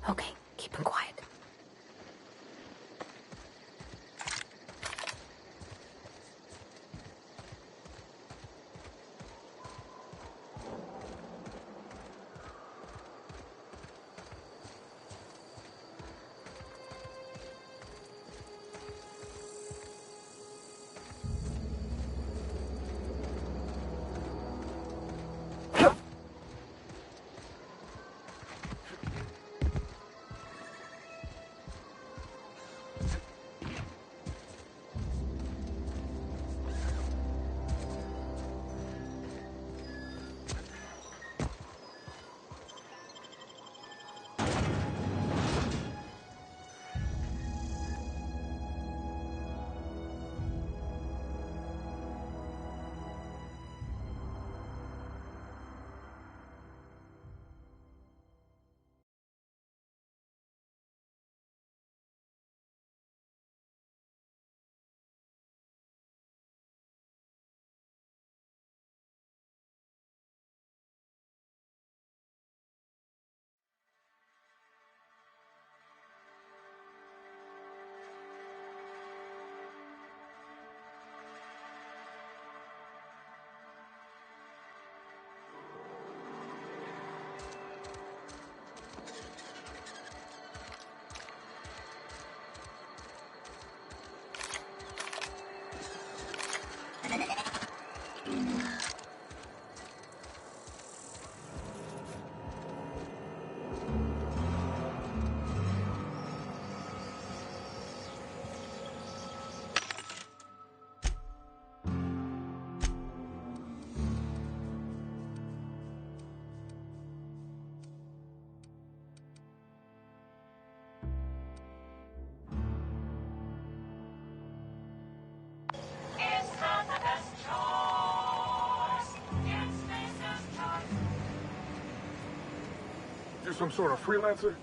Okay, keep it quiet. You some sort of freelancer?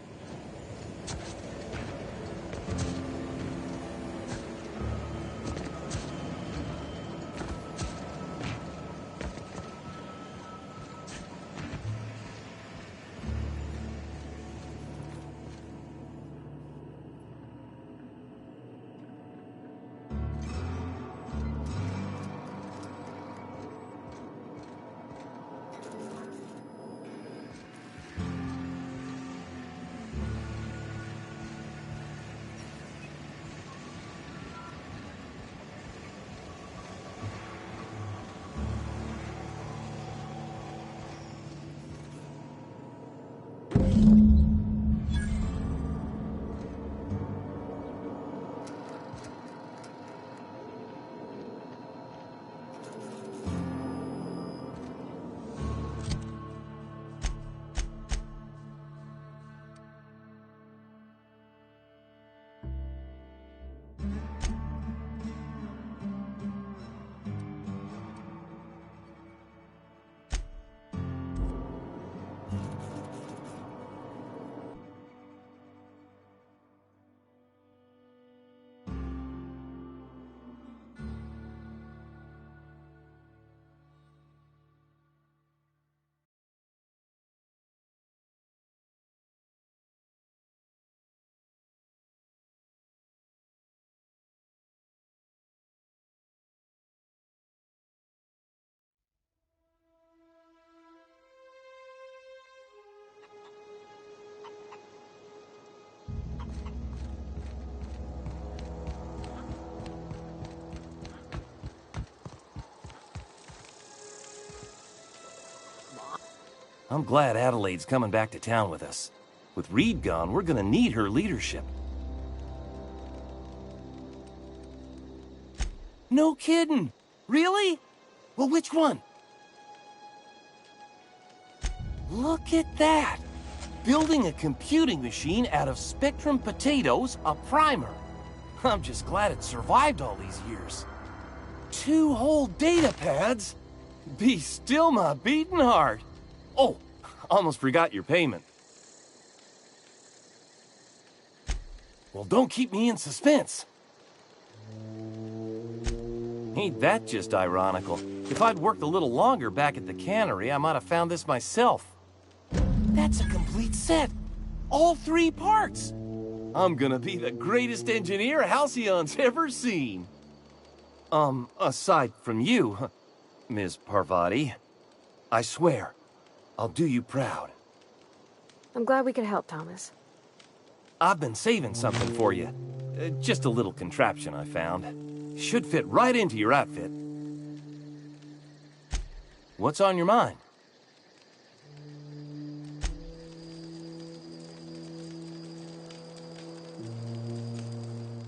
I'm glad Adelaide's coming back to town with us. With Reed gone, we're gonna need her leadership. No kidding! Really? Well, which one? Look at that! Building a computing machine out of Spectrum potatoes, a primer. I'm just glad it survived all these years. 2 whole data pads? Be still my beating heart. Oh, almost forgot your payment. Well, don't keep me in suspense. Ain't that just ironical? If I'd worked a little longer back at the cannery, I might have found this myself. That's a complete set. all 3 parts. I'm gonna be the greatest engineer Halcyon's ever seen. Aside from you, Ms. Parvati, I swear, I'll do you proud. I'm glad we could help, Thomas. I've been saving something for you. Just a little contraption I found. Should fit right into your outfit. What's on your mind?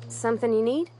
Something you need?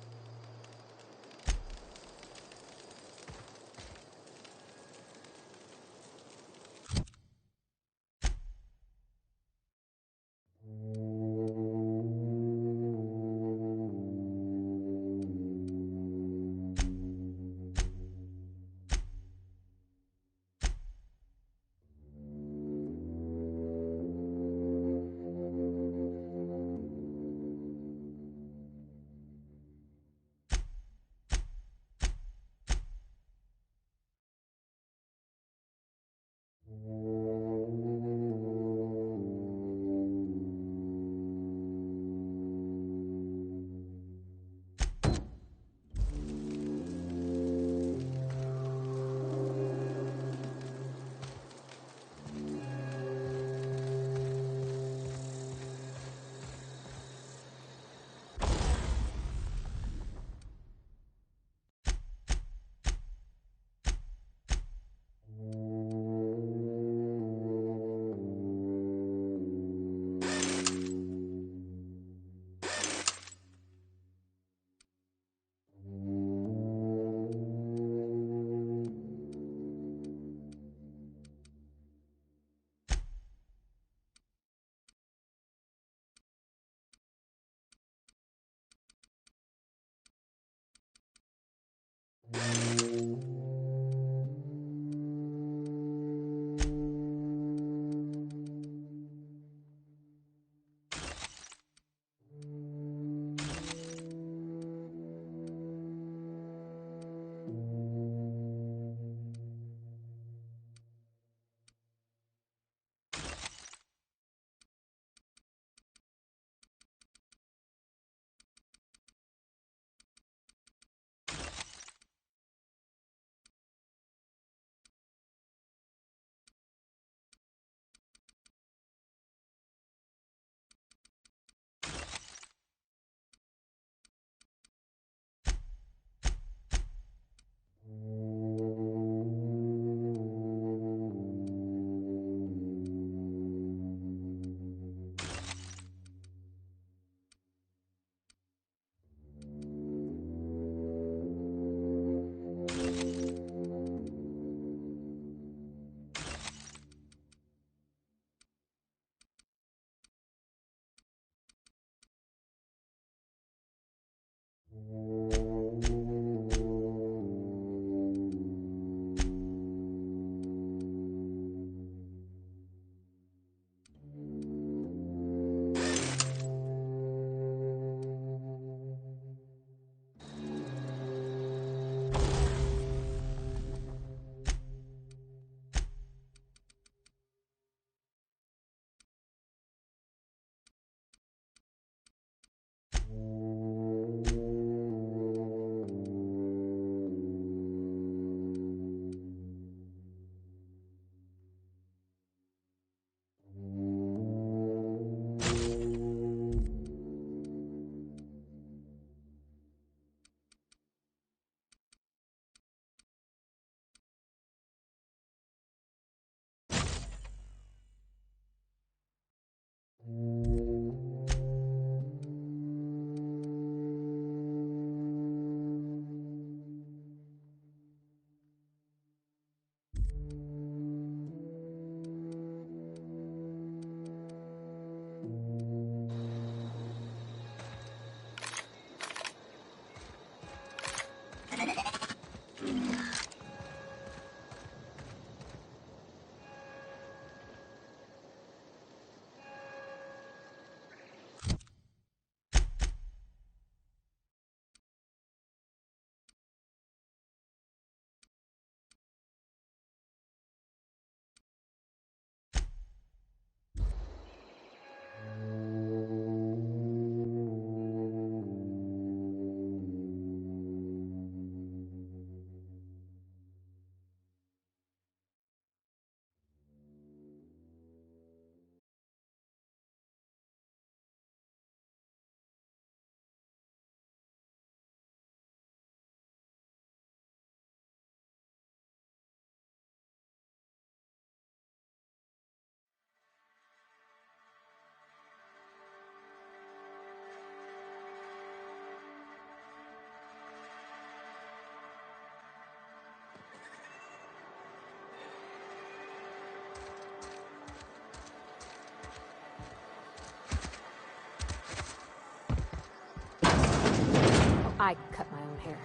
I cut my own hair.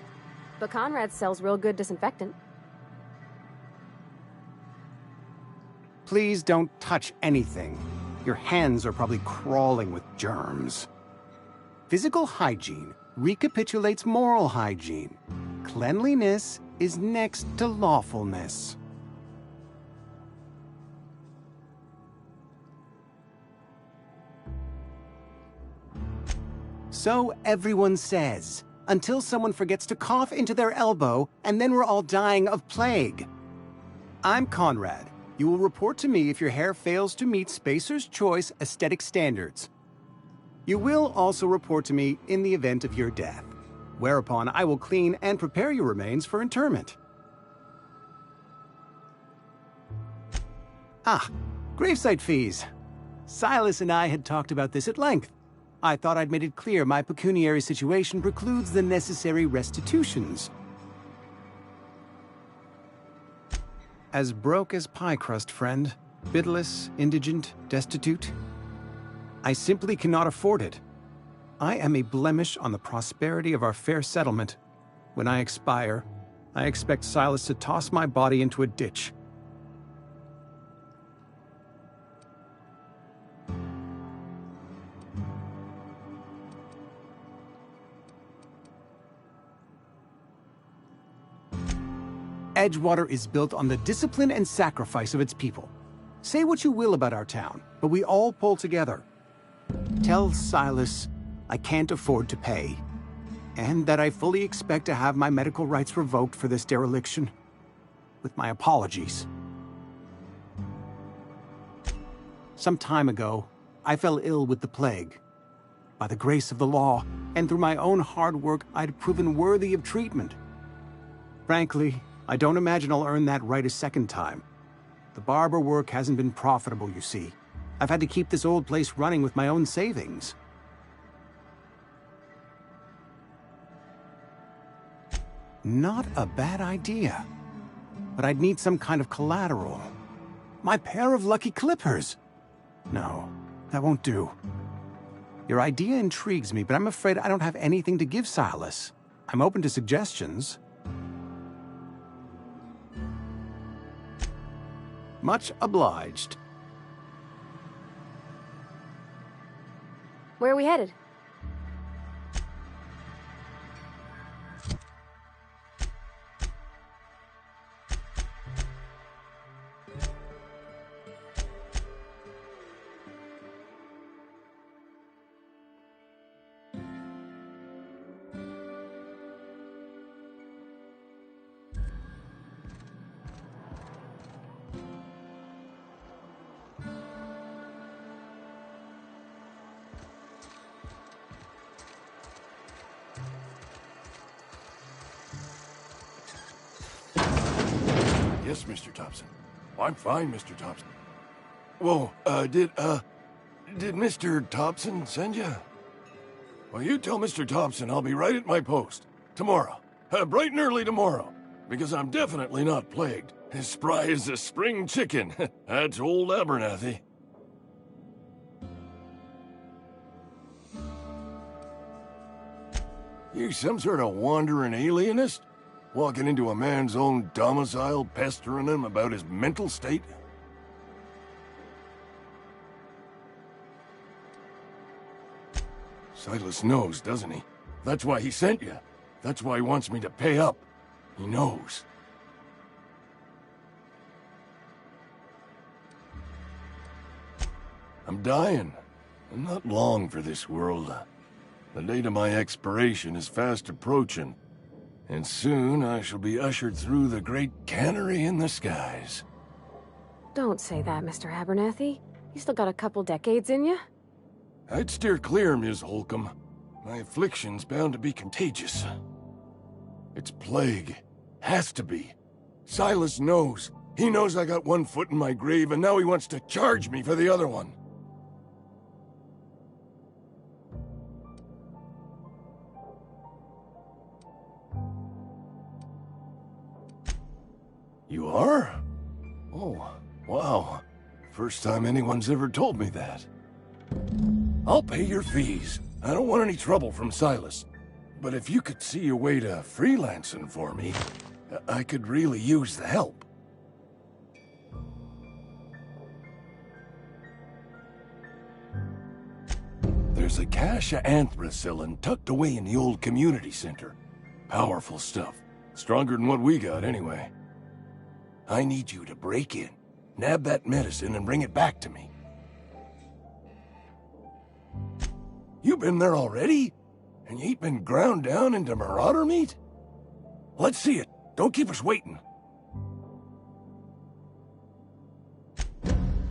But Conrad sells real good disinfectant. Please don't touch anything. Your hands are probably crawling with germs. Physical hygiene recapitulates moral hygiene. Cleanliness is next to lawfulness. So everyone says, until someone forgets to cough into their elbow, and then we're all dying of plague. I'm Conrad. You will report to me if your hair fails to meet Spacer's Choice aesthetic standards. You will also report to me in the event of your death, whereupon I will clean and prepare your remains for interment. Ah, gravesite fees. Silas and I had talked about this at length. I thought I'd made it clear my pecuniary situation precludes the necessary restitutions. As broke as pie crust, friend. Bidless, indigent, destitute. I simply cannot afford it. I am a blemish on the prosperity of our fair settlement. When I expire, I expect Silas to toss my body into a ditch. Edgewater is built on the discipline and sacrifice of its people. Say what you will about our town, but we all pull together. Tell Silas I can't afford to pay, and that I fully expect to have my medical rights revoked for this dereliction. With my apologies. Some time ago, I fell ill with the plague. By the grace of the law, and through my own hard work, I'd proven worthy of treatment. Frankly, I don't imagine I'll earn that right a second time. The barber work hasn't been profitable, you see. I've had to keep this old place running with my own savings. Not a bad idea. But I'd need some kind of collateral. My pair of lucky clippers! No, that won't do. Your idea intrigues me, but I'm afraid I don't have anything to give Silas. I'm open to suggestions. Much obliged. Where are we headed? Yes, Mr. Thompson. I'm fine, Mr. Thompson. Whoa, did Mr. Thompson send you? Well, you tell Mr. Thompson I'll be right at my post. Tomorrow. Bright and early tomorrow. Because I'm definitely not plagued. As spry as a spring chicken. That's old Abernathy. You some sort of wandering alienist? Walking into a man's own domicile, pestering him about his mental state? Silas knows, doesn't he? That's why he sent you. That's why he wants me to pay up. He knows. I'm dying. I'm not long for this world. The date of my expiration is fast approaching. And soon I shall be ushered through the great cannery in the skies. Don't say that, Mr. Abernathy. You still got a couple decades in you. I'd steer clear, Ms. Holcomb. My affliction's bound to be contagious. It's plague. Has to be. Silas knows. He knows I got one foot in my grave, and now he wants to charge me for the other one. You are? Oh, wow. First time anyone's ever told me that. I'll pay your fees. I don't want any trouble from Silas. But if you could see a way to freelancing for me, I could really use the help. There's a cache of anthracillin tucked away in the old community center. Powerful stuff. Stronger than what we got, anyway. I need you to break in, nab that medicine, and bring it back to me. You been there already? And you ain't been ground down into marauder meat? Let's see it. Don't keep us waiting.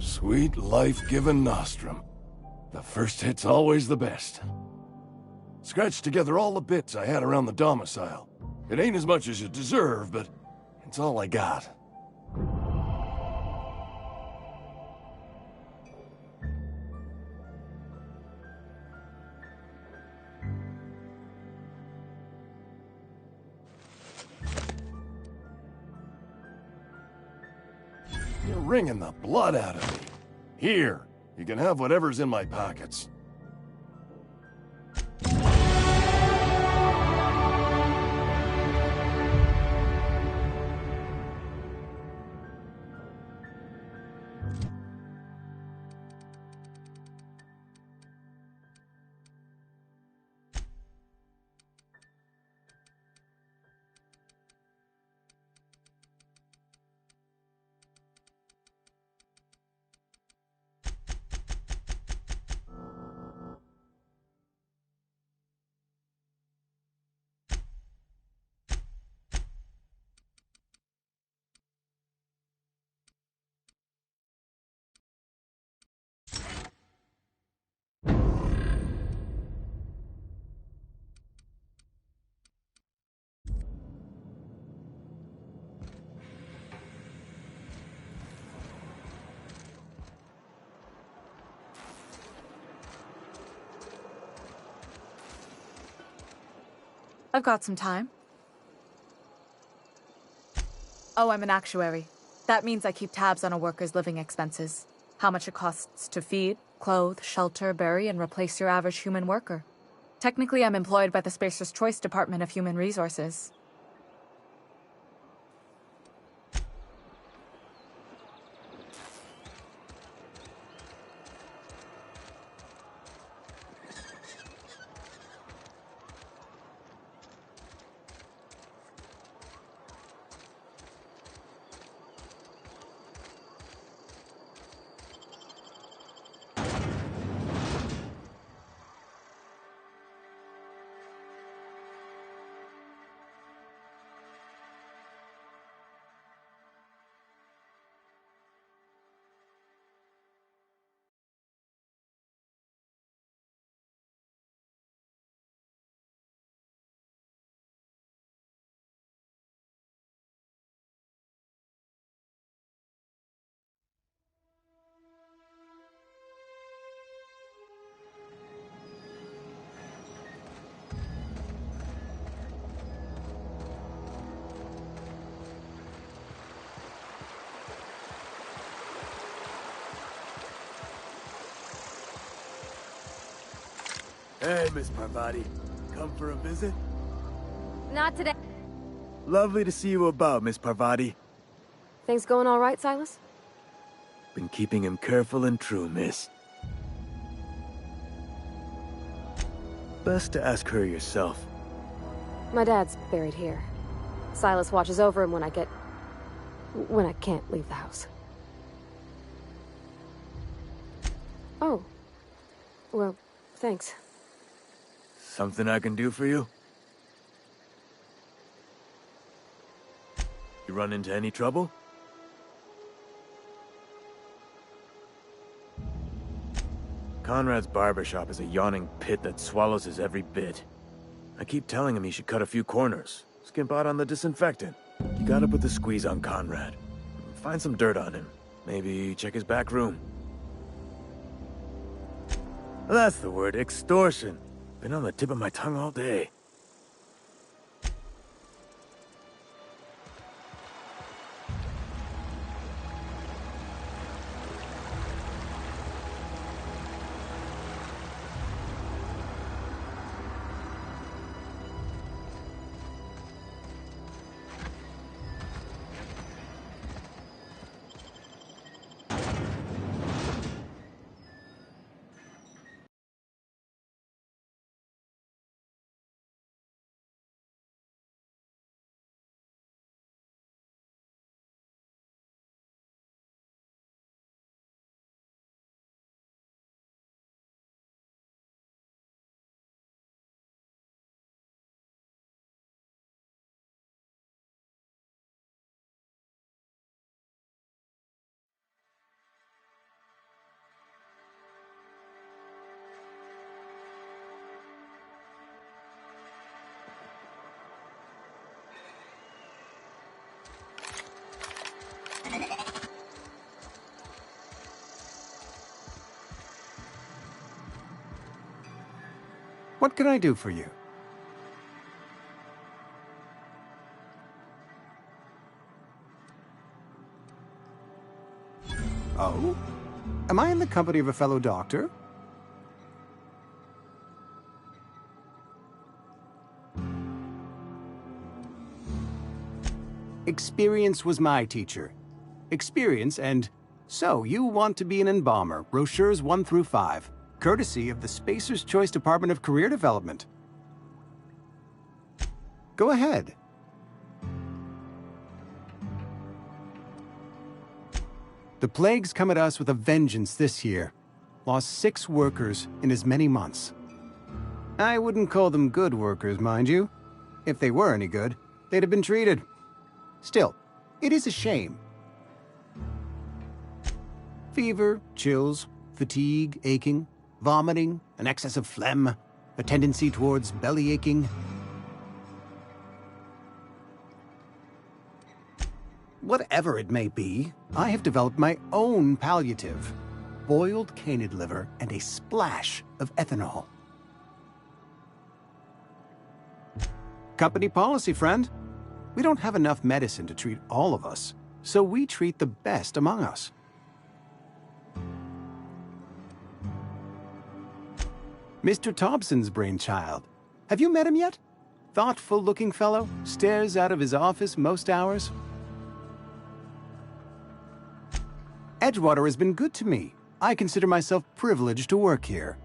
Sweet life-giving nostrum. The first hit's always the best. Scratched together all the bits I had around the domicile. It ain't as much as you deserve, but it's all I got. You're wringing the blood out of me. Here, you can have whatever's in my pockets. I've got some time. Oh, I'm an actuary. That means I keep tabs on a worker's living expenses. How much it costs to feed, clothe, shelter, bury, and replace your average human worker. Technically, I'm employed by the Spacer's Choice Department of Human Resources. Hey, Miss Parvati. Come for a visit? Not today. Lovely to see you about, Miss Parvati. Things going all right, Silas? Been keeping him careful and true, miss. Best to ask her yourself. My dad's buried here. Silas watches over him when I can't leave the house. Oh. Well, thanks. Something I can do for you? You run into any trouble? Conrad's barbershop is a yawning pit that swallows his every bit. I keep telling him he should cut a few corners, skimp out on the disinfectant. You gotta put the squeeze on Conrad. Find some dirt on him. Maybe check his back room. That's the word, extortion. Been on the tip of my tongue all day. What can I do for you? Oh? Am I in the company of a fellow doctor? Experience was my teacher. Experience and... So, you want to be an embalmer, brochures 1 through 5, courtesy of the Spacer's Choice Department of Career Development. Go ahead. The plague's come at us with a vengeance this year. Lost 6 workers in as many months. I wouldn't call them good workers, mind you. If they were any good, they'd have been treated. Still, it is a shame. Fever, chills, fatigue, aching, vomiting, an excess of phlegm, a tendency towards belly aching. Whatever it may be, I have developed my own palliative. Boiled canid liver and a splash of ethanol. Company policy, friend. We don't have enough medicine to treat all of us, so we treat the best among us. Mr. Thompson's brainchild. Have you met him yet? Thoughtful-looking fellow, stares out of his office most hours. Edgewater has been good to me. I consider myself privileged to work here.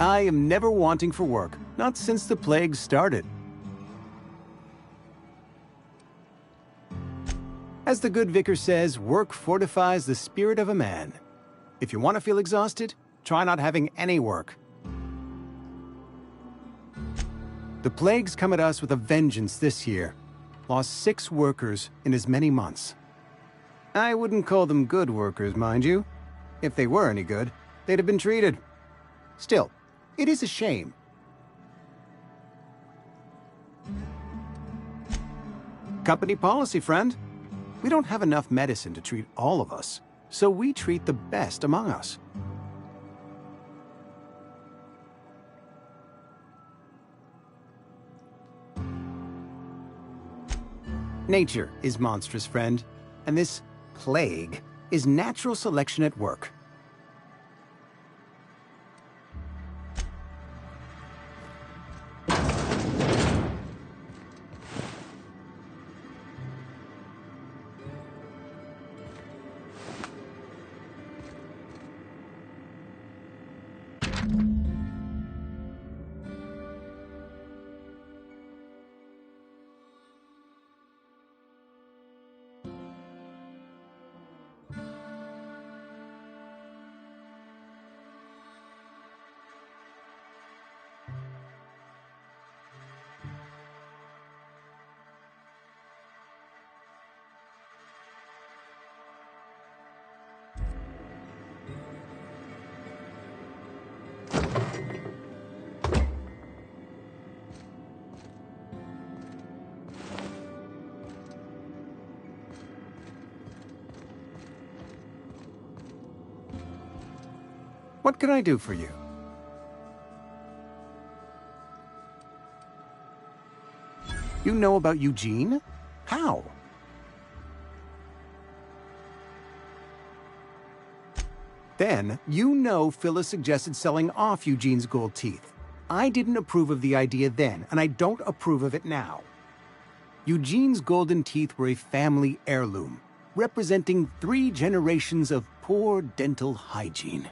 I am never wanting for work, not since the plague started. As the good vicar says, work fortifies the spirit of a man. If you want to feel exhausted, try not having any work. The plague's come at us with a vengeance this year. Lost 6 workers in as many months. I wouldn't call them good workers, mind you. If they were any good, they'd have been treated. Still, it is a shame. Company policy, friend. We don't have enough medicine to treat all of us, so we treat the best among us. Nature is monstrous, friend, and this plague is natural selection at work. What can I do for you? You know about Eugene? How? Then, you know Phyllis suggested selling off Eugene's gold teeth. I didn't approve of the idea then, and I don't approve of it now. Eugene's golden teeth were a family heirloom, representing 3 generations of poor dental hygiene.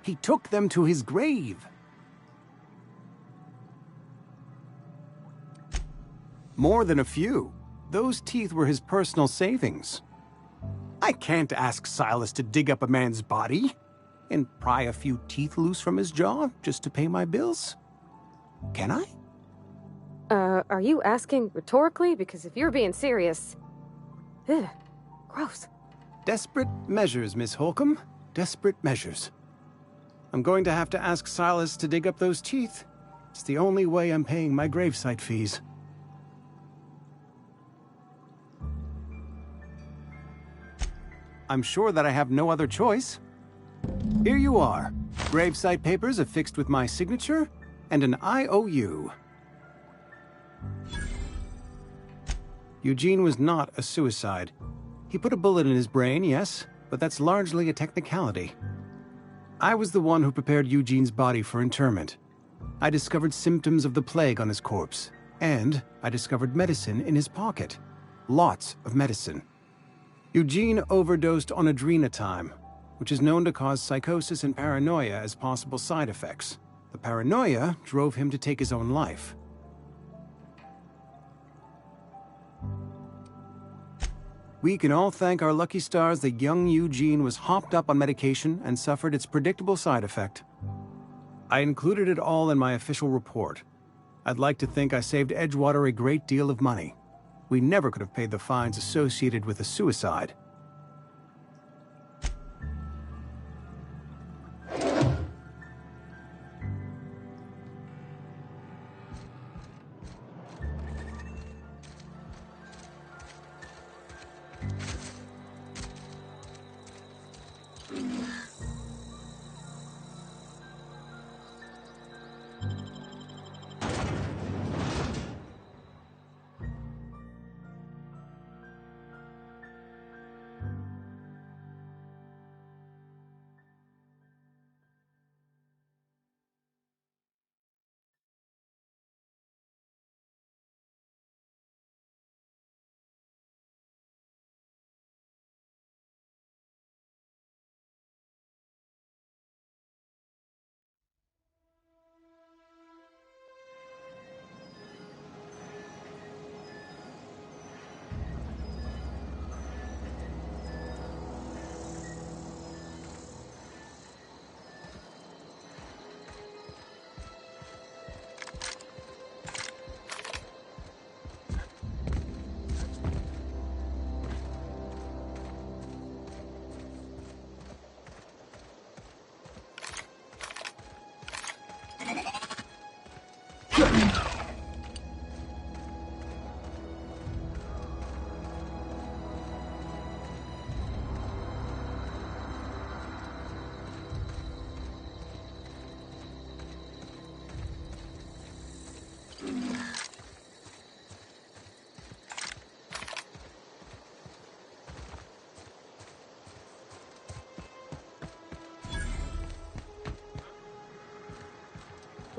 He took them to his grave. More than a few. Those teeth were his personal savings. I can't ask Silas to dig up a man's body and pry a few teeth loose from his jaw just to pay my bills. Can I? Are you asking rhetorically? Because if you're being serious... Ugh, gross. Desperate measures, Miss Holcomb. Desperate measures. I'm going to have to ask Silas to dig up those teeth. It's the only way I'm paying my gravesite fees. I'm sure that I have no other choice. Here you are. Gravesite papers affixed with my signature, and an IOU. Eugene was not a suicide. He put a bullet in his brain, yes, but that's largely a technicality. I was the one who prepared Eugene's body for interment. I discovered symptoms of the plague on his corpse, and I discovered medicine in his pocket. Lots of medicine. Eugene overdosed on adrenatime, which is known to cause psychosis and paranoia as possible side effects. The paranoia drove him to take his own life. We can all thank our lucky stars that young Eugene was hopped up on medication and suffered its predictable side effect. I included it all in my official report. I'd like to think I saved Edgewater a great deal of money. We never could have paid the fines associated with a suicide.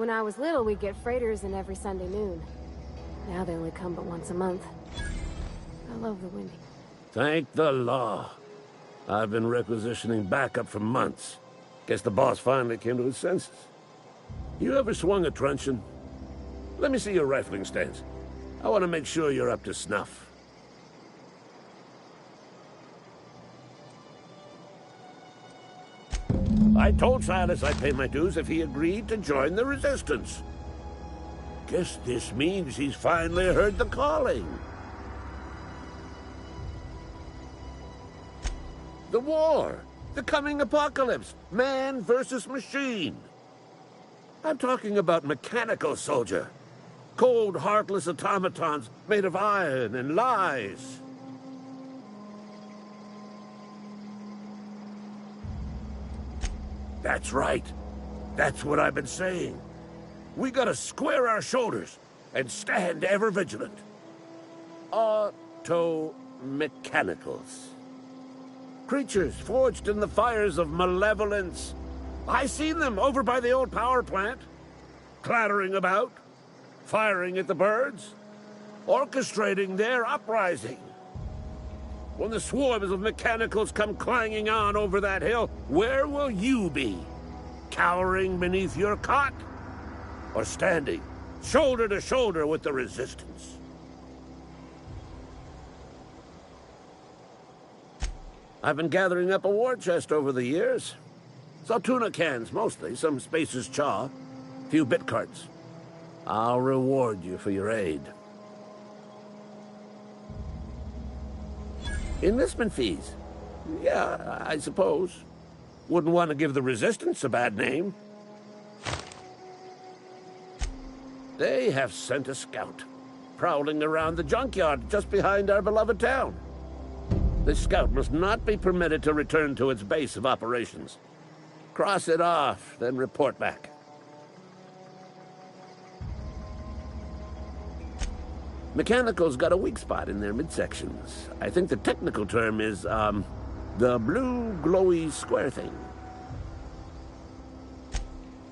When I was little, we'd get freighters in every Sunday noon. Now they only come but once a month. I love the Windy. Thank the law. I've been requisitioning backup for months. Guess the boss finally came to his senses. You ever swung a truncheon? Let me see your rifling stance. I want to make sure you're up to snuff. I told Silas I'd pay my dues if he agreed to join the Resistance. Guess this means he's finally heard the calling. The war! The coming apocalypse! Man versus machine! I'm talking about mechanical soldier. Cold, heartless automatons made of iron and lies. That's right. That's what I've been saying. We gotta square our shoulders and stand ever vigilant. Auto-mechanicals. Creatures forged in the fires of malevolence. I seen them over by the old power plant, clattering about, firing at the birds, orchestrating their uprising. When the swarms of mechanicals come clanging on over that hill, where will you be? Cowering beneath your cot? Or standing, shoulder to shoulder with the Resistance? I've been gathering up a war chest over the years. Saw tuna cans, mostly, some Spacer's chaw, a few bit carts. I'll reward you for your aid. Enlistment fees? Yeah, I suppose. Wouldn't want to give the Resistance a bad name. They have sent a scout, prowling around the junkyard just behind our beloved town. This scout must not be permitted to return to its base of operations. Cross it off, then report back. Mechanicals got a weak spot in their midsections. I think the technical term is, the blue glowy square thing.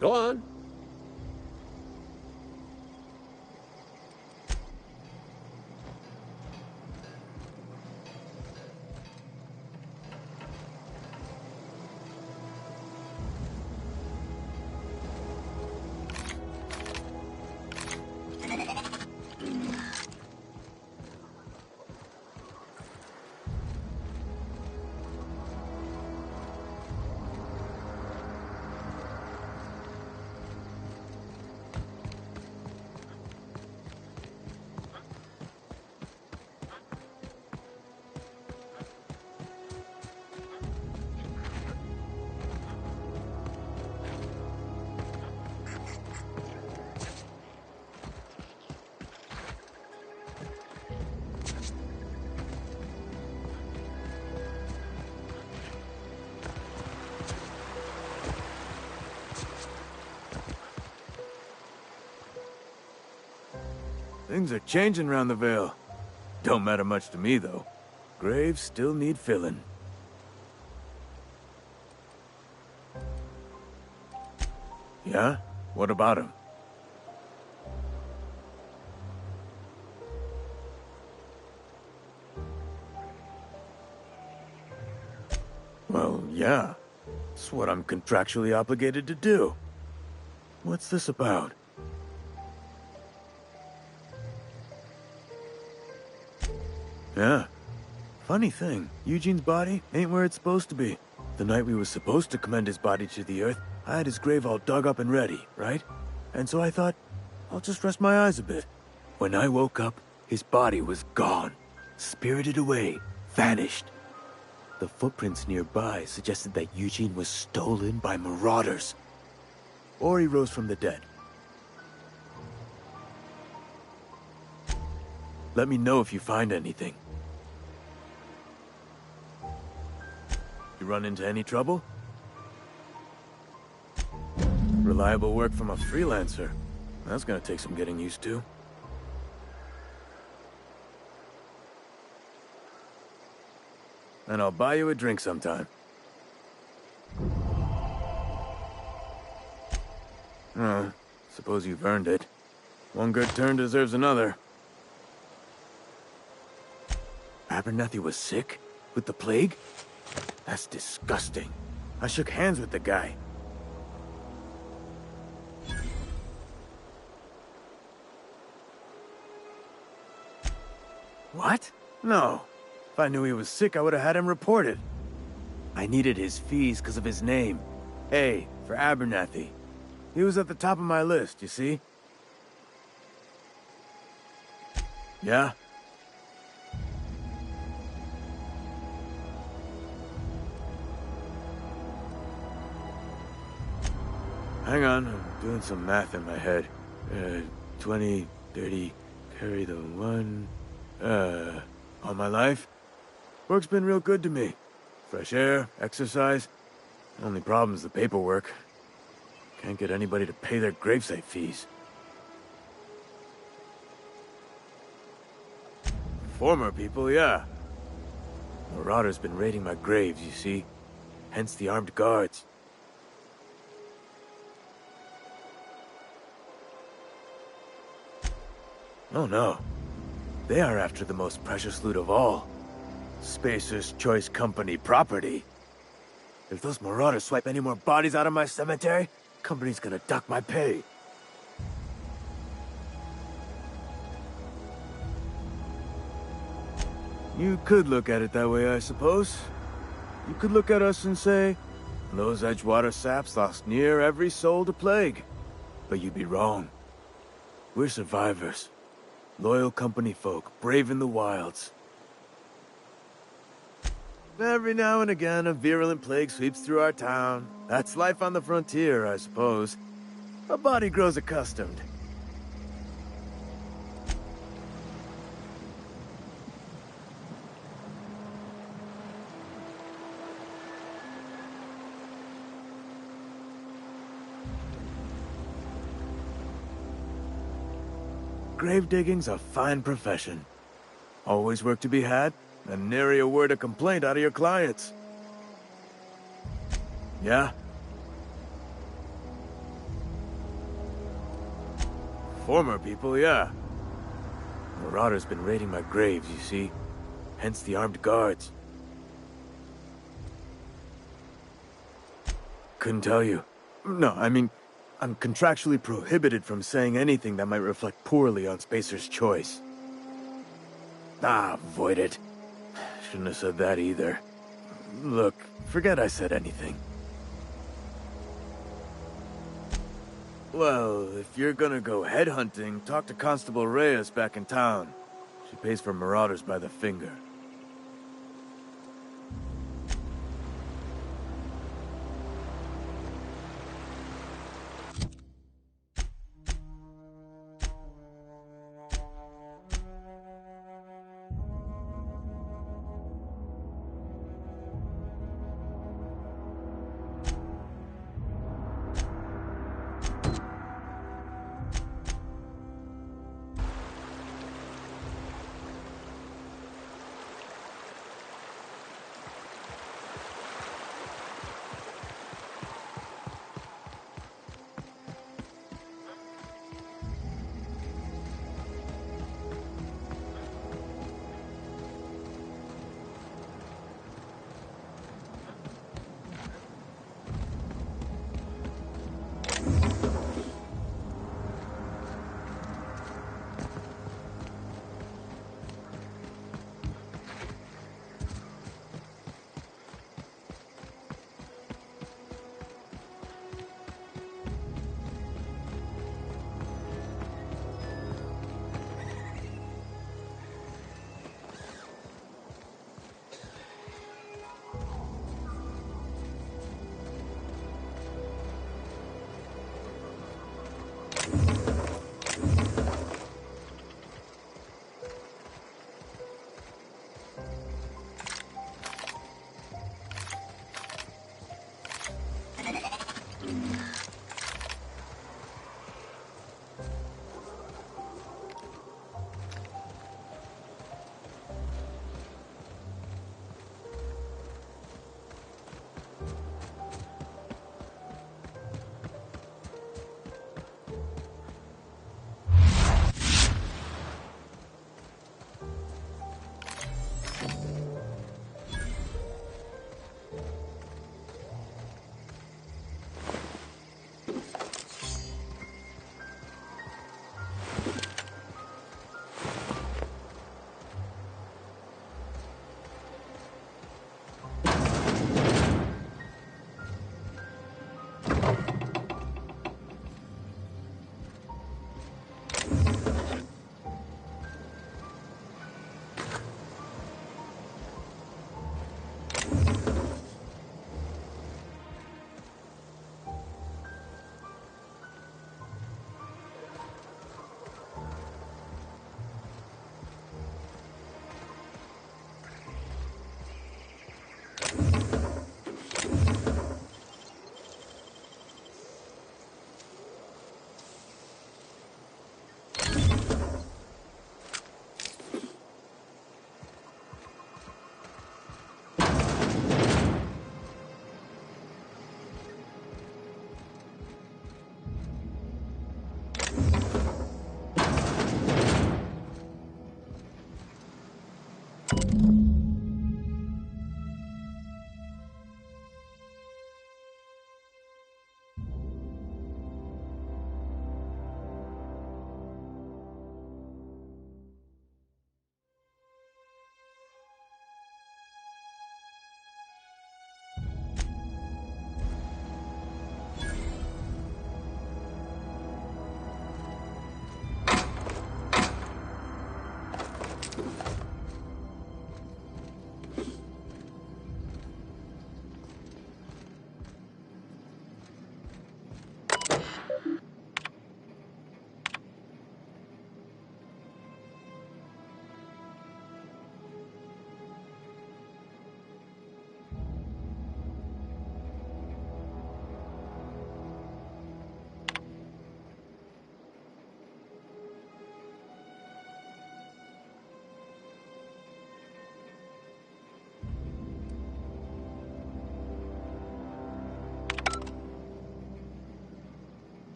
Go on. Things are changing around the Vale. Don't matter much to me, though. Graves still need filling. Yeah? What about him? Well, yeah. It's what I'm contractually obligated to do. What's this about? Yeah. Funny thing, Eugene's body ain't where it's supposed to be. The night we was supposed to commend his body to the earth, I had his grave all dug up and ready, right? And so I thought, I'll just rest my eyes a bit. When I woke up, his body was gone. Spirited away. Vanished. The footprints nearby suggested that Eugene was stolen by marauders. Or he rose from the dead. Let me know if you find anything. You run into any trouble? Reliable work from a freelancer. That's gonna take some getting used to. And I'll buy you a drink sometime. Oh, suppose you've earned it. One good turn deserves another. Abernathy was sick? With the plague? That's disgusting. I shook hands with the guy. What? No. If I knew he was sick, I would have had him reported. I needed his fees because of his name. A, for Abernathy. He was at the top of my list, you see? Yeah? Hang on, I'm doing some math in my head. 20, 30, carry the one... all my life? Work's been real good to me. Fresh air, exercise. Only problem's the paperwork. Can't get anybody to pay their gravesite fees. Former people, yeah. Marauders been raiding my graves, you see. Hence the armed guards. Oh no. They are after the most precious loot of all. Spacer's Choice Company property. If those marauders swipe any more bodies out of my cemetery, company's gonna duck my pay. You could look at it that way, I suppose. You could look at us and say, those Edgewater saps lost near every soul to plague. But you'd be wrong. We're survivors. Loyal company folk, brave in the wilds. Every now and again, a virulent plague sweeps through our town. That's life on the frontier, I suppose. A body grows accustomed. Grave digging's a fine profession. Always work to be had, and nary a word of complaint out of your clients. Yeah? Former people, yeah. Marauders been raiding my graves, you see. Hence the armed guards. Couldn't tell you. No, I mean, I'm contractually prohibited from saying anything that might reflect poorly on Spacer's choice. Ah, avoid it. Shouldn't have said that either. Look, forget I said anything. Well, if you're gonna go headhunting, talk to Constable Reyes back in town. She pays for marauders by the finger.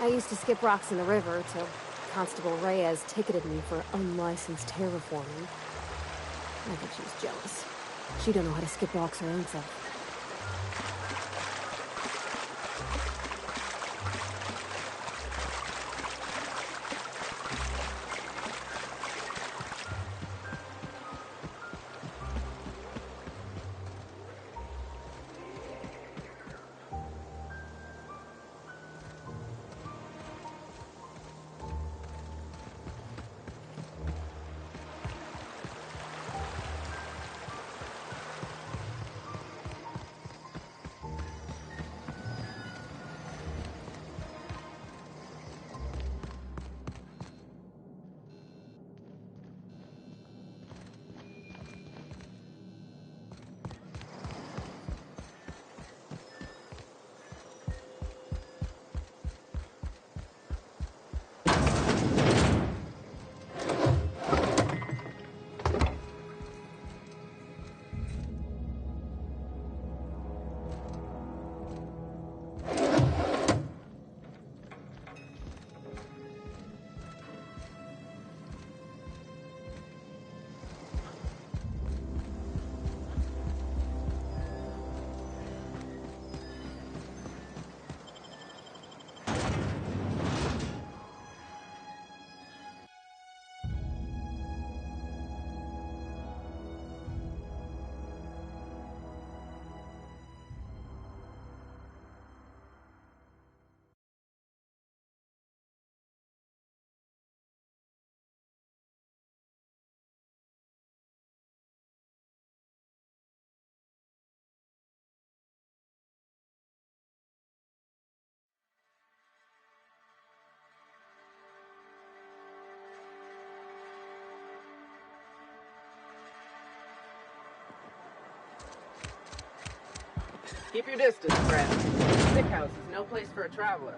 I used to skip rocks in the river till Constable Reyes ticketed me for unlicensed terraforming. I think she's jealous. She don't know how to skip rocks her own self. Keep your distance, friend. The sick house is no place for a traveler.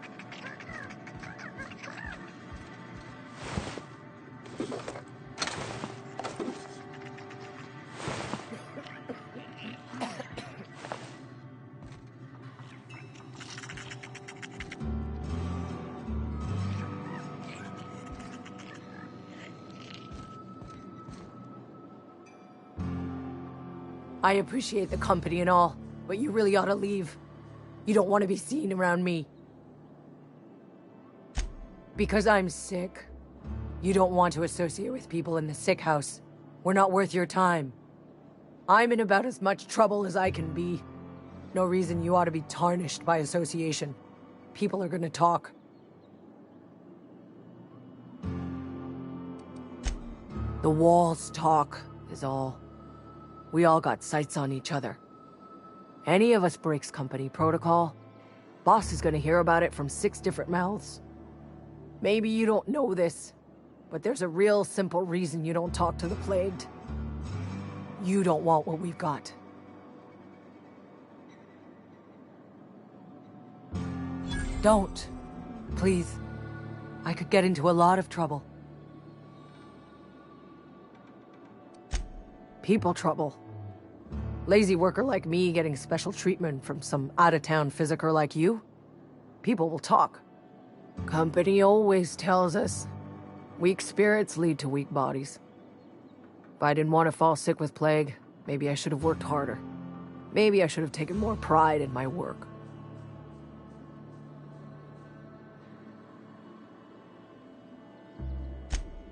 I appreciate the company and all, but you really ought to leave. You don't want to be seen around me. Because I'm sick. You don't want to associate with people in the sick house. We're not worth your time. I'm in about as much trouble as I can be. No reason you ought to be tarnished by association. People are gonna talk. The walls talk, is all. We all got sights on each other. Any of us breaks company protocol, boss is gonna hear about it from 6 different mouths. Maybe you don't know this, but there's a real simple reason you don't talk to the plagued. You don't want what we've got. Don't. Please. I could get into a lot of trouble. People trouble. Lazy worker like me getting special treatment from some out-of-town physiker like you? People will talk. Company always tells us, weak spirits lead to weak bodies. If I didn't want to fall sick with plague, maybe I should have worked harder. Maybe I should have taken more pride in my work.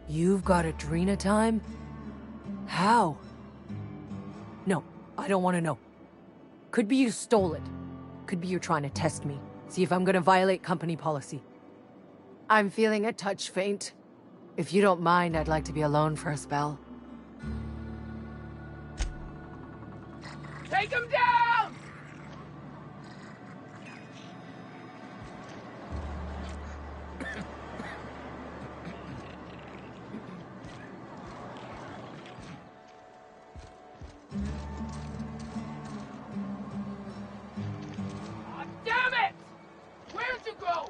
You've got Adrena time? How? No, I don't want to know. Could be you stole it. Could be you're trying to test me. See if I'm gonna violate company policy. I'm feeling a touch faint. If you don't mind, I'd like to be alone for a spell. Take him down! Oh, damn it! Where'd you go?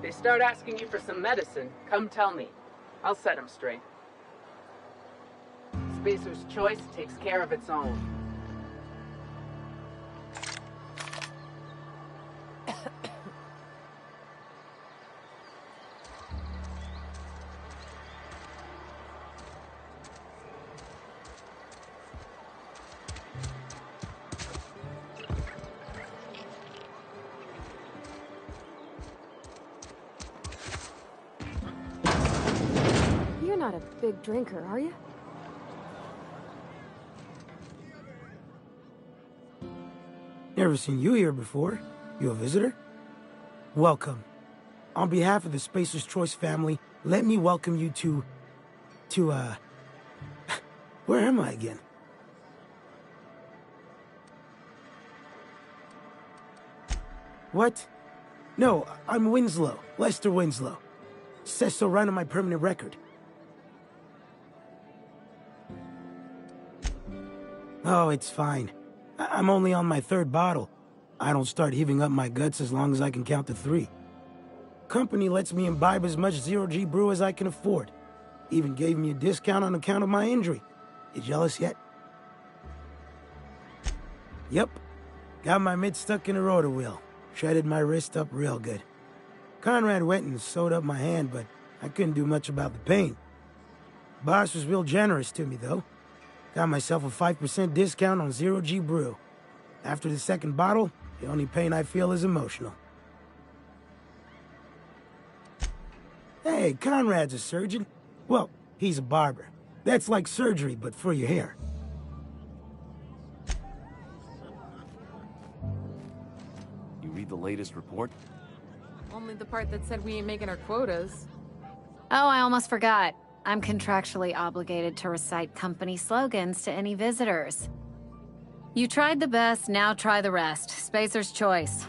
They start asking you for some medicine, come tell me. I'll set them straight. Spacer's choice takes care of its own. You're not a big drinker, are you? Never seen you here before. You a visitor? Welcome. On behalf of the Spacer's Choice family, let me welcome you to, where am I again? What? No, I'm Winslow. Lester Winslow. Says so right on my permanent record. Oh, it's fine. I'm only on my 3rd bottle. I don't start heaving up my guts as long as I can count to 3. Company lets me imbibe as much zero-G brew as I can afford. Even gave me a discount on account of my injury. You jealous yet? Yep. Got my mitt stuck in a rotor wheel. Shredded my wrist up real good. Conrad went and sewed up my hand, but I couldn't do much about the pain. Boss was real generous to me, though. Got myself a 5% discount on zero-G brew. After the 2nd bottle, the only pain I feel is emotional. Hey, Conrad's a surgeon. Well, he's a barber. That's like surgery, but for your hair. You read the latest report? Only the part that said we ain't making our quotas. Oh, I almost forgot. I'm contractually obligated to recite company slogans to any visitors. You tried the best, now try the rest. Spacer's Choice.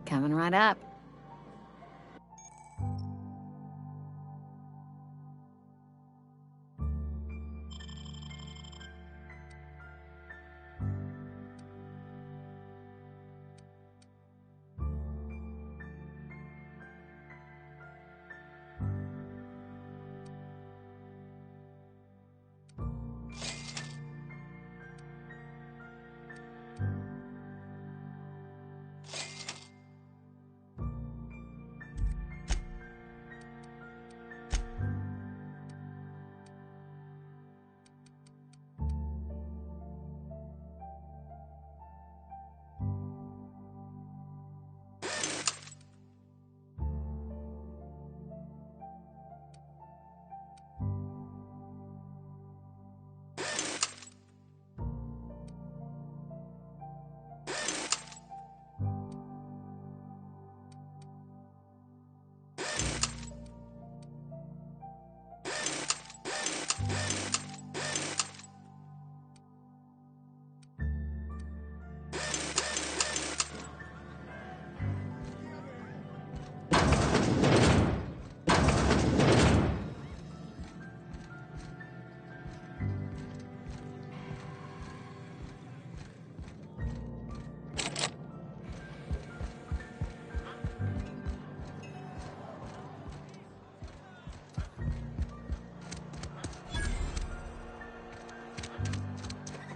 Coming right up.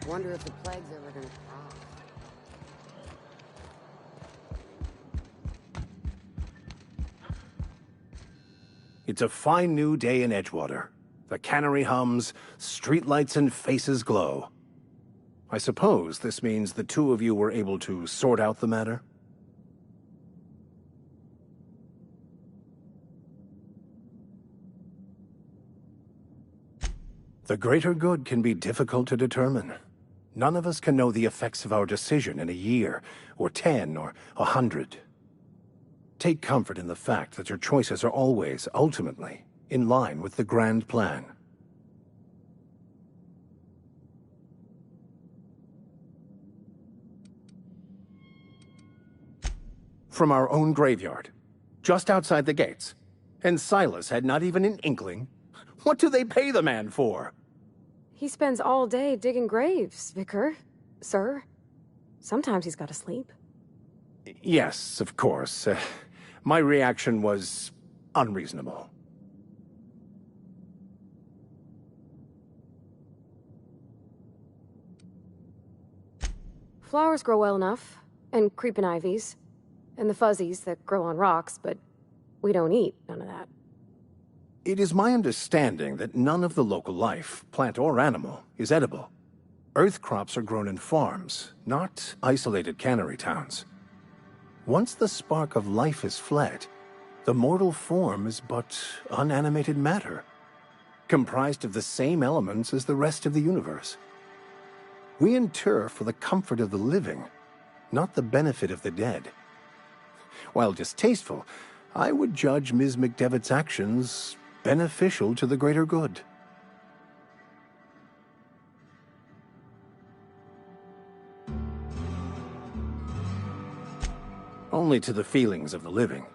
Wonder if the plague's ever gonna pass. It's a fine new day in Edgewater. The cannery hums, streetlights and faces glow. I suppose this means the two of you were able to sort out the matter? The greater good can be difficult to determine. None of us can know the effects of our decision in a year, or 10, or 100. Take comfort in the fact that your choices are always, ultimately, in line with the grand plan. From our own graveyard, just outside the gates. And Silas had not even an inkling. What do they pay the man for? He spends all day digging graves, Vicar. Sir. Sometimes he's gotta sleep. Yes, of course. My reaction was unreasonable. Flowers grow well enough, and creeping ivies, and the fuzzies that grow on rocks, but we don't eat none of that. It is my understanding that none of the local life, plant or animal, is edible. Earth crops are grown in farms, not isolated cannery towns. Once the spark of life is fled, The mortal form is but unanimated matter, comprised of the same elements as the rest of the universe. We inter for the comfort of the living, not the benefit of the dead. While distasteful, I would judge Ms. McDevitt's actions beneficial to the greater good. Only to the feelings of the living.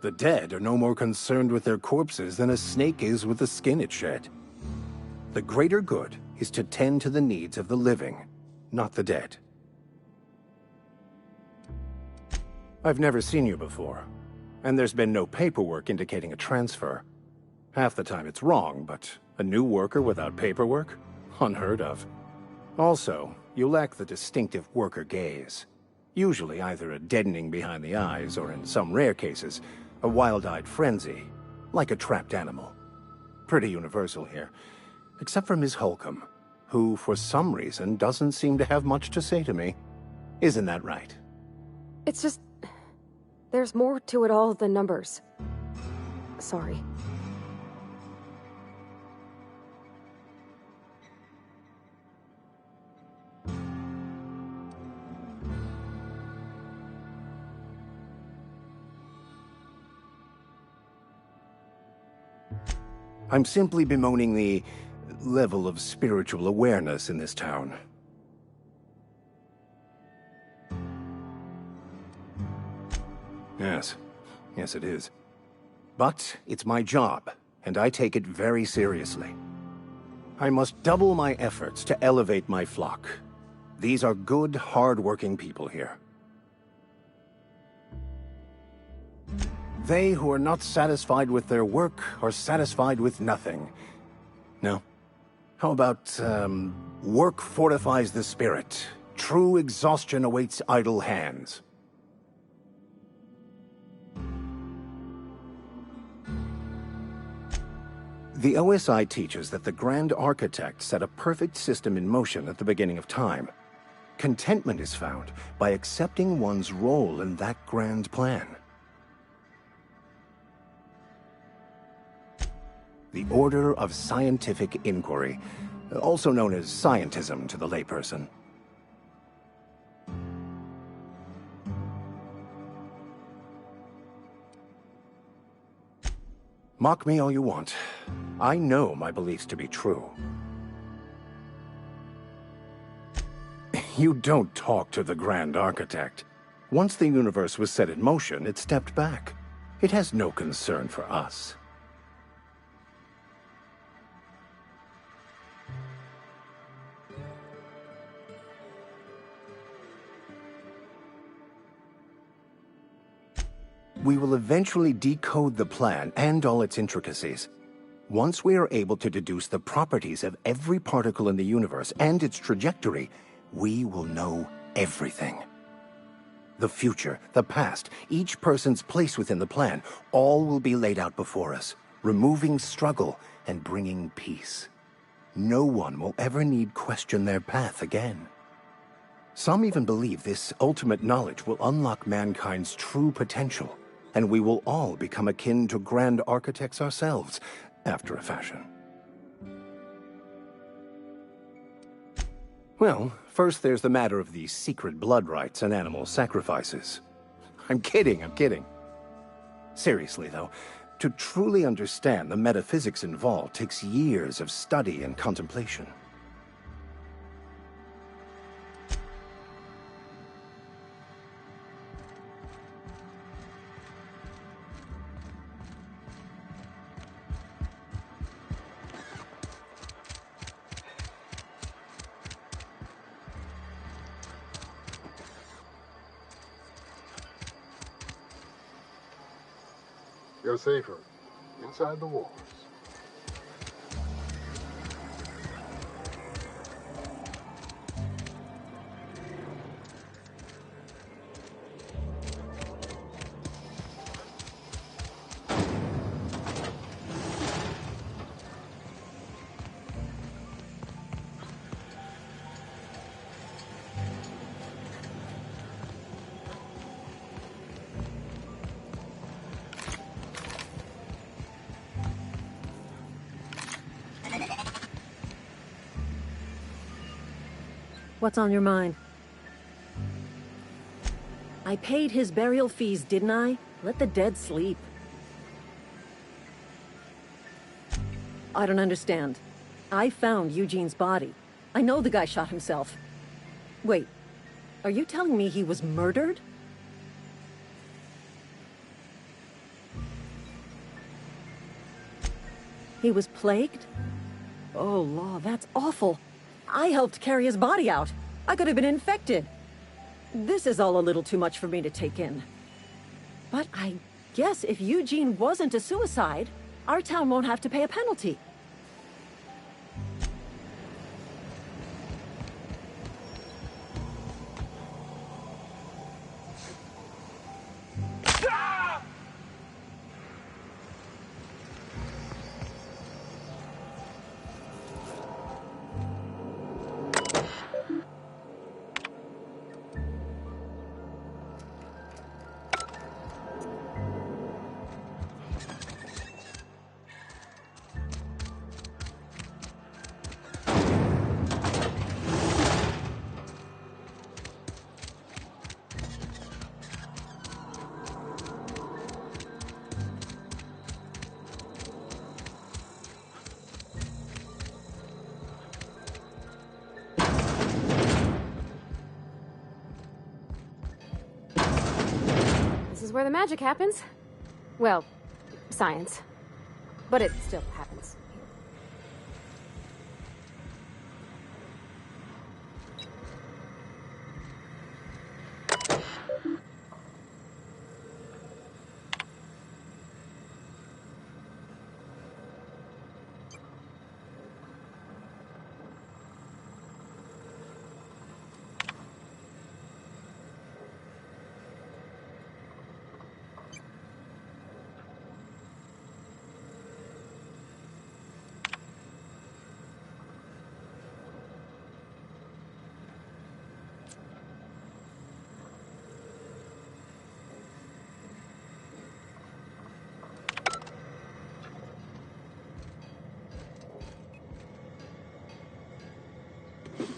The dead are no more concerned with their corpses than a snake is with the skin it shed. The greater good is to tend to the needs of the living, not the dead. I've never seen you before, and there's been no paperwork indicating a transfer. Half the time it's wrong, but a new worker without paperwork? Unheard of. Also, you lack the distinctive worker gaze. Usually either a deadening behind the eyes, or in some rare cases, a wild-eyed frenzy, like a trapped animal. Pretty universal here, except for Ms. Holcomb, who, for some reason, doesn't seem to have much to say to me. Isn't that right? It's just... there's more to it all than numbers. Sorry. I'm simply bemoaning the level of spiritual awareness in this town. Yes. Yes, it is. But it's my job, and I take it very seriously. I must double my efforts to elevate my flock. These are good, hard-working people here. They who are not satisfied with their work are satisfied with nothing. No? How about, work fortifies the spirit. True exhaustion awaits idle hands. The OSI teaches that the Grand Architect set a perfect system in motion at the beginning of time. Contentment is found by accepting one's role in that grand plan. The Order of Scientific Inquiry, also known as scientism to the layperson. Mock me all you want. I know my beliefs to be true. You don't talk to the Grand Architect. Once the universe was set in motion, it stepped back. It has no concern for us. We will eventually decode the plan and all its intricacies. Once we are able to deduce the properties of every particle in the universe and its trajectory, we will know everything. The future, the past, each person's place within the plan, all will be laid out before us, removing struggle and bringing peace. No one will ever need question their path again. Some even believe this ultimate knowledge will unlock mankind's true potential, and we will all become akin to Grand Architects ourselves, after a fashion. Well, first there's the matter of the secret blood rites and animal sacrifices. I'm kidding. Seriously, though, to truly understand the metaphysics involved takes years of study and contemplation. You're safer inside the walls. What's on your mind? I paid his burial fees, didn't I? Let the dead sleep. I don't understand. I found Eugene's body. I know the guy shot himself. Wait, are you telling me he was murdered? He was plagued? Oh, Law, that's awful. I helped carry his body out. I could have been infected. This is all a little too much for me to take in. But I guess if Eugene wasn't a suicide, our town won't have to pay a penalty. This is where the magic happens. Well, science. But it still happens here.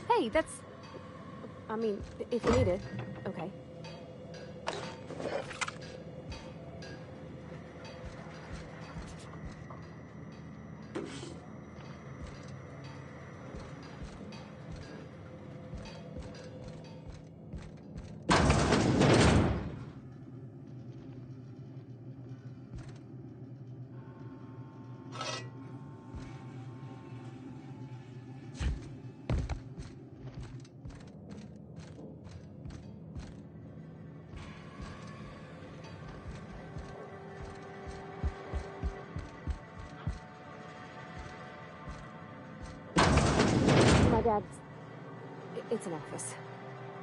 Hey, that's... I mean, if you need it, okay. My dad's... It's an office.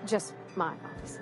Just my office.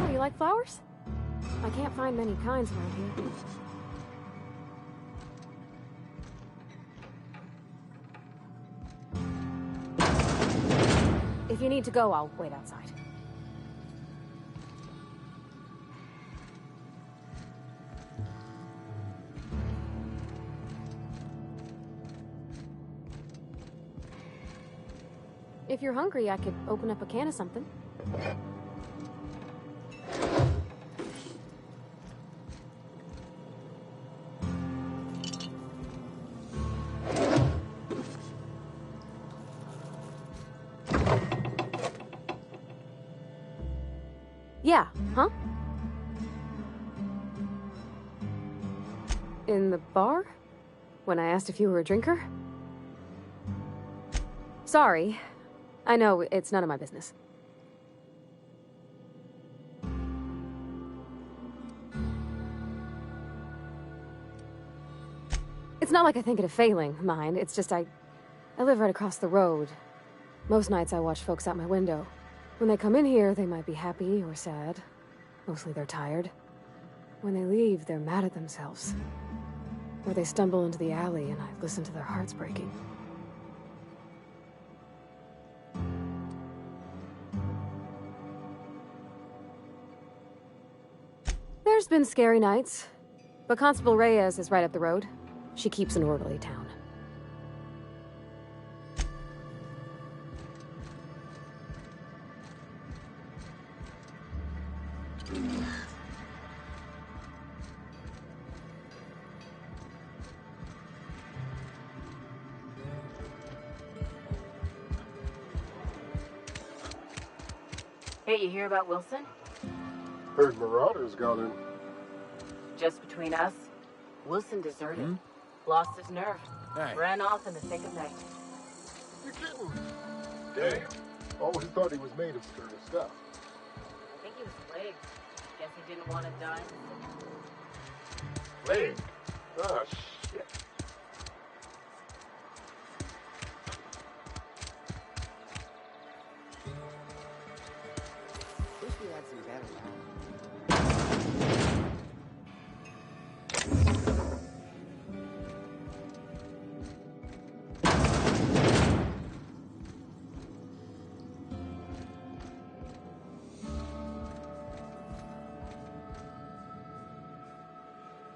Oh, you like flowers? I can't find many kinds around here. If you need to go, I'll wait outside. If you're hungry, I could open up a can of something. Yeah, huh? In the bar? When I asked if you were a drinker? Sorry. I know, it's none of my business. It's not like I think it a failing, mind. It's just I live right across the road. Most nights I watch folks out my window. When they come in here, they might be happy or sad. Mostly they're tired. When they leave, they're mad at themselves. Or they stumble into the alley and I listen to their hearts breaking. There's been scary nights, but Constable Reyes is right up the road. She keeps an orderly town. Hey, you hear about Wilson? Heard Marauders got in. Just between us, Wilson deserted. Lost his nerve. Hey. Ran off in the thick of night. You're kidding. Damn. Always thought he was made of sturdy stuff. I think he was plagued. Guess he didn't want to die. Plague? Ah, shit. Wish we had some better luck.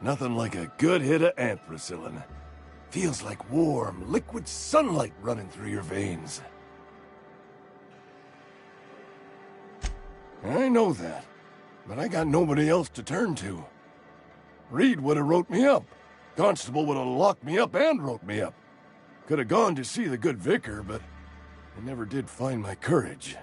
Nothing like a good hit of anthracillin. Feels like warm, liquid sunlight running through your veins. I know that, but I got nobody else to turn to. Reed would have wrote me up. Constable would have locked me up and wrote me up. Could have gone to see the good vicar, but I never did find my courage.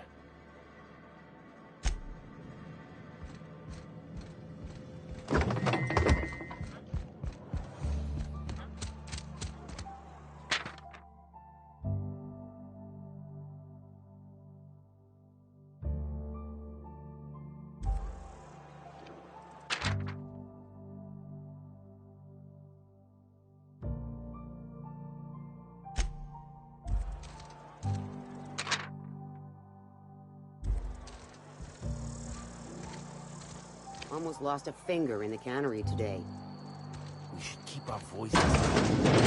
Almost lost a finger in the cannery today. We should keep our voices down.